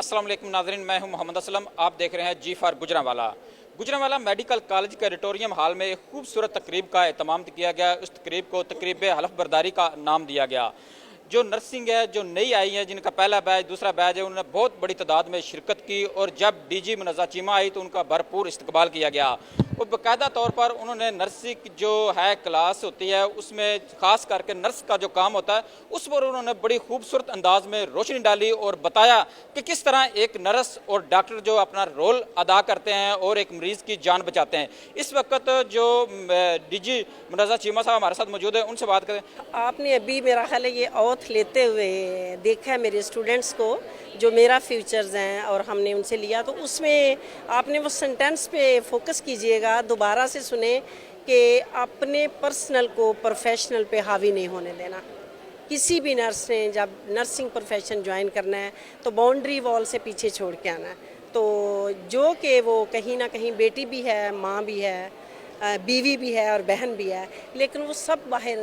अस्सलाम वालेकुम नाज़रीन, मैं हूं मोहम्मद असलम। आप देख रहे हैं G for Gujranwala. Gujranwala medical college के ऑडिटोरियम हॉल में एक खूबसूरत तकरीब का एहतमाम किया गया। उस तकरीब को तकरीब हलफ बर्दारी का नाम दिया गया। जो नर्सिंग है, जो नई आई हैं, जिनका पहला बैच दूसरा बैच है, उन्होंने बहुत बड़ी तादाद में शिरकत की और जब डीजी मुनज़्ज़ा चीमा आई तो उनका भरपूर इस्तकबाल किया गया और बाकायदा तौर पर उन्होंने नर्सिंग जो है क्लास होती है उसमें ख़ास करके नर्स का जो काम होता है उस पर उन्होंने बड़ी खूबसूरत अंदाज में रोशनी डाली और बताया कि किस तरह एक नर्स और डॉक्टर जो अपना रोल अदा करते हैं और एक मरीज़ की जान बचाते हैं। इस वक्त जो डीजी मुनज़्ज़ा चीमा साहब हमारे साथ मौजूद है, उनसे बात करें। आपने अभी मेरा ख्याल है ये औथ लेते हुए देखा है मेरे स्टूडेंट्स को, जो मेरा फ्यूचर्स हैं और हमने उनसे लिया, तो उसमें आपने वो सेंटेंस पे फोकस कीजिएगा, दोबारा से सुने कि अपने पर्सनल को प्रोफेशनल पे हावी नहीं होने देना। किसी भी नर्स ने जब नर्सिंग प्रोफेशन ज्वाइन करना है तो बाउंड्री वॉल से पीछे छोड़ के आना है। तो जो कि वो कहीं ना कहीं बेटी भी है, माँ भी है, बीवी भी है और बहन भी है, लेकिन वो सब बाहर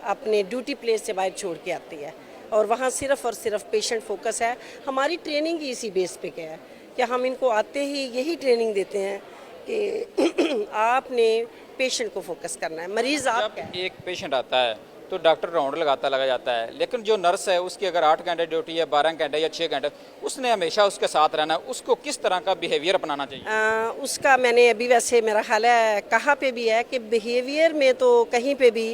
अपने ड्यूटी प्लेस से बाहर छोड़ के आती है और वहाँ सिर्फ़ और सिर्फ पेशेंट फोकस है। हमारी ट्रेनिंग ही इसी बेस पे क्या है कि हम इनको आते ही यही ट्रेनिंग देते हैं कि आपने पेशेंट को फोकस करना है। मरीज़ आपका है। एक पेशेंट आता है तो डॉक्टर राउंड लगा जाता है, लेकिन जो नर्स है उसकी अगर 8 घंटे ड्यूटी है, 12 घंटे या 6 घंटे, उसने हमेशा उसके साथ रहना है। उसको किस तरह का बिहेवियर अपनाना चाहिए? उसका मैंने अभी वैसे मेरा ख्याल है कहाँ पे भी है कि बिहेवियर में तो कहीं पे भी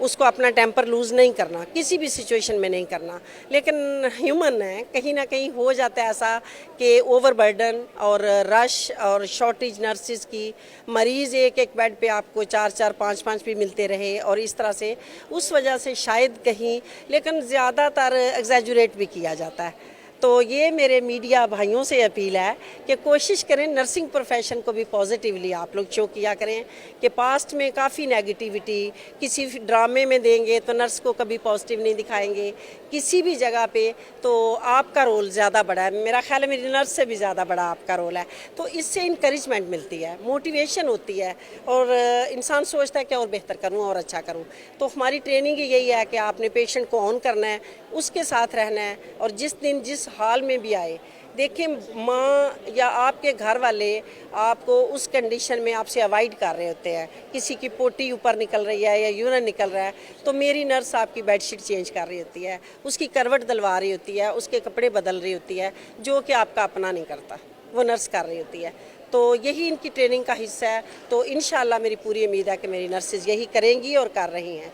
उसको अपना टेम्पर लूज़ नहीं करना, किसी भी सिचुएशन में नहीं करना। लेकिन ह्यूमन है, कहीं ना कहीं हो जाता है ऐसा कि ओवरबर्डन और रश और शॉर्टेज नर्सिस की, मरीज़ एक एक बेड पे आपको 4-4 5-5 भी मिलते रहे और इस तरह से उस वजह से शायद कहीं, लेकिन ज़्यादातर एग्जैजुरेट भी किया जाता है। तो ये मेरे मीडिया भाइयों से अपील है कि कोशिश करें नर्सिंग प्रोफेशन को भी पॉजिटिवली आप लोग शो किया करें कि पास्ट में काफ़ी नेगेटिविटी किसी ड्रामे में देंगे तो नर्स को कभी पॉजिटिव नहीं दिखाएंगे, किसी भी जगह पे तो आपका रोल ज़्यादा बड़ा है। मेरा ख्याल है मेरी नर्स से भी ज़्यादा बड़ा आपका रोल है। तो इससे इंकरेजमेंट मिलती है, मोटिवेशन होती है और इंसान सोचता है कि और बेहतर करूँ और अच्छा करूँ। तो हमारी ट्रेनिंग यही है कि आपने पेशेंट को ऑन करना है, उसके साथ रहना है और जिस दिन जिस हाल में भी आए, देखिए माँ या आपके घर वाले आपको उस कंडीशन में आपसे अवॉइड कर रहे होते हैं, किसी की पोटी ऊपर निकल रही है या यूरिन निकल रहा है तो मेरी नर्स आपकी बेडशीट चेंज कर रही होती है, उसकी करवट दिलवा रही होती है, उसके कपड़े बदल रही होती है, जो कि आपका अपना नहीं करता, वो नर्स कर रही होती है। तो यही इनकी ट्रेनिंग का हिस्सा है। तो इंशाल्लाह मेरी पूरी उम्मीद है कि मेरी नर्सेज यही करेंगी और कर रही हैं।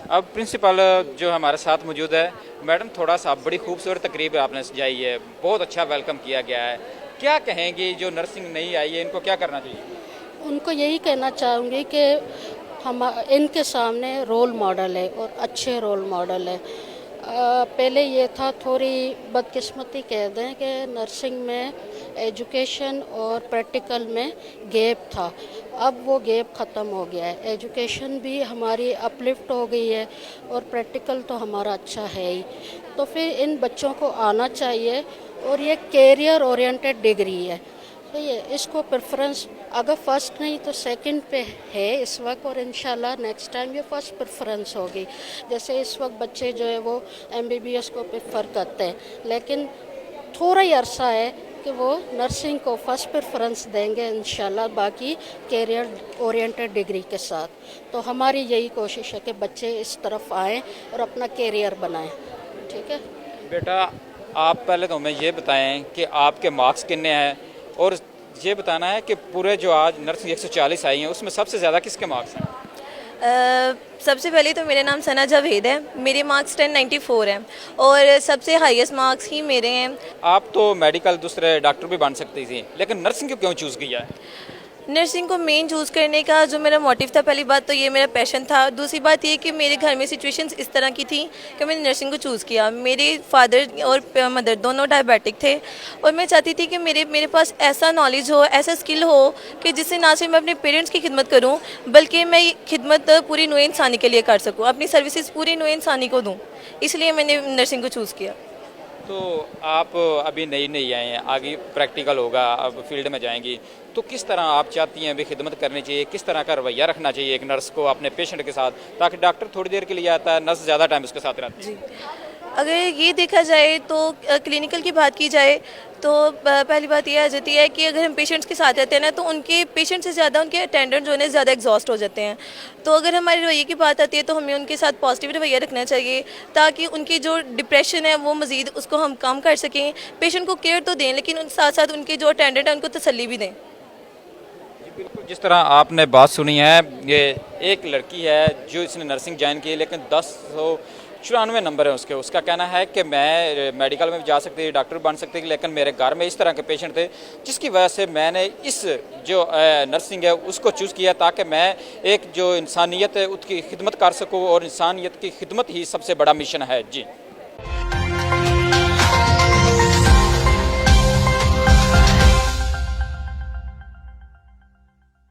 अब प्रिंसिपल जो हमारे साथ मौजूद है, मैडम थोड़ा सा बड़ी खूबसूरत तकरीब आपने सजाई है, बहुत अच्छा वेलकम किया गया है। क्या कहेंगे जो नर्सिंग नहीं आई है, इनको क्या करना चाहिए? उनको यही कहना चाहूँगी कि हम इनके सामने रोल मॉडल है और अच्छे रोल मॉडल है। पहले ये था, थोड़ी बदकिस्मती कह दें कि नर्सिंग में एजुकेशन और प्रैक्टिकल में गैप था। अब वो गैप ख़त्म हो गया है, एजुकेशन भी हमारी अपलिफ्ट हो गई है और प्रैक्टिकल तो हमारा अच्छा है ही। तो फिर इन बच्चों को आना चाहिए और ये कैरियर ओरिएंटेड डिग्री है, तो ये इसको प्रेफरेंस अगर फर्स्ट नहीं तो सेकंड पे है इस वक्त, और इंशाल्लाह नेक्स्ट टाइम ये फर्स्ट प्रेफरेंस होगी। जैसे इस वक्त बच्चे जो है वो एमबीबीएस को प्रेफर करते हैं, लेकिन थोड़ा ही अरसा है कि वो नर्सिंग को फर्स्ट प्रेफरेंस देंगे इंशाल्लाह, बाकी कैरियर ओरिएंटेड डिग्री के साथ। तो हमारी यही कोशिश है कि बच्चे इस तरफ आएँ और अपना कैरियर बनाएं। ठीक है बेटा, आप पहले तो हमें ये बताएं कि आपके मार्क्स कितने हैं और ये बताना है कि पूरे जो आज नर्सिंग 140 आई हैं उसमें सबसे ज़्यादा किसके मार्क्स हैं? सबसे पहले तो मेरा नाम सना जावेद है, मेरे मार्क्स 1094 हैं और सबसे हाईएस्ट मार्क्स ही मेरे हैं। आप तो मेडिकल दूसरे डॉक्टर भी बन सकती थी, लेकिन नर्सिंग को क्यों चूज़ किया है? नर्सिंग को मेन चूज़ करने का जो मेरा मोटिव था, पहली बात तो ये मेरा पैशन था, दूसरी बात ये कि मेरे घर में सिचुएशंस इस तरह की थी कि मैंने नर्सिंग को चूज़ किया। मेरे फादर और मदर दोनों डायबिटिक थे और मैं चाहती थी कि मेरे पास ऐसा नॉलेज हो, ऐसा स्किल हो कि जिससे ना सिर्फ मैं अपने पेरेंट्स की खिदमत करूँ बल्कि मैं खिदमत पूरी नौ इंसानी के लिए कर सकूँ, अपनी सर्विसेज पूरी नौ इंसानी को दूँ। इसलिए मैंने नर्सिंग को चूज़ किया। तो आप अभी नई आए हैं, आगे प्रैक्टिकल होगा, अब फील्ड में जाएंगी, तो किस तरह आप चाहती हैं अभी खिदमत करनी चाहिए, किस तरह का रवैया रखना चाहिए एक नर्स को अपने पेशेंट के साथ, ताकि डॉक्टर थोड़ी देर के लिए आता है, नर्स ज़्यादा टाइम उसके साथ रहती है? जी, अगर ये देखा जाए तो क्लिनिकल की बात की जाए तो पहली बात ये आ जाती है कि अगर हम पेशेंट्स के साथ रहते हैं ना तो उनके पेशेंट से ज़्यादा उनके अटेंडेंट जो है ज़्यादा एग्जॉस्ट हो जाते हैं। तो अगर हमारे रवैये की बात आती है तो हमें उनके साथ पॉजिटिव रवैया रखना चाहिए ताकि उनकी जो डिप्रेशन है वो मज़ीद उसको हम कम कर सकें। पेशेंट को केयर तो दें लेकिन साथ साथ उनके जो अटेंडेंट हैं उनको तसल्ली भी दें। बिल्कुल, जिस तरह आपने बात सुनी है, ये एक लड़की है जो इसने नर्सिंग ज्वाइन की, लेकिन 1094 नंबर है उसके। उसका कहना है कि मैं मेडिकल में भी जा सकती थी, डॉक्टर बन सकती थी, लेकिन मेरे घर में इस तरह के पेशेंट थे जिसकी वजह से मैंने इस जो नर्सिंग है उसको चूज़ किया ताकि मैं एक जो इंसानियत है उसकी खिदमत कर सकूँ, और इंसानियत की खिदमत ही सबसे बड़ा मिशन है। जी।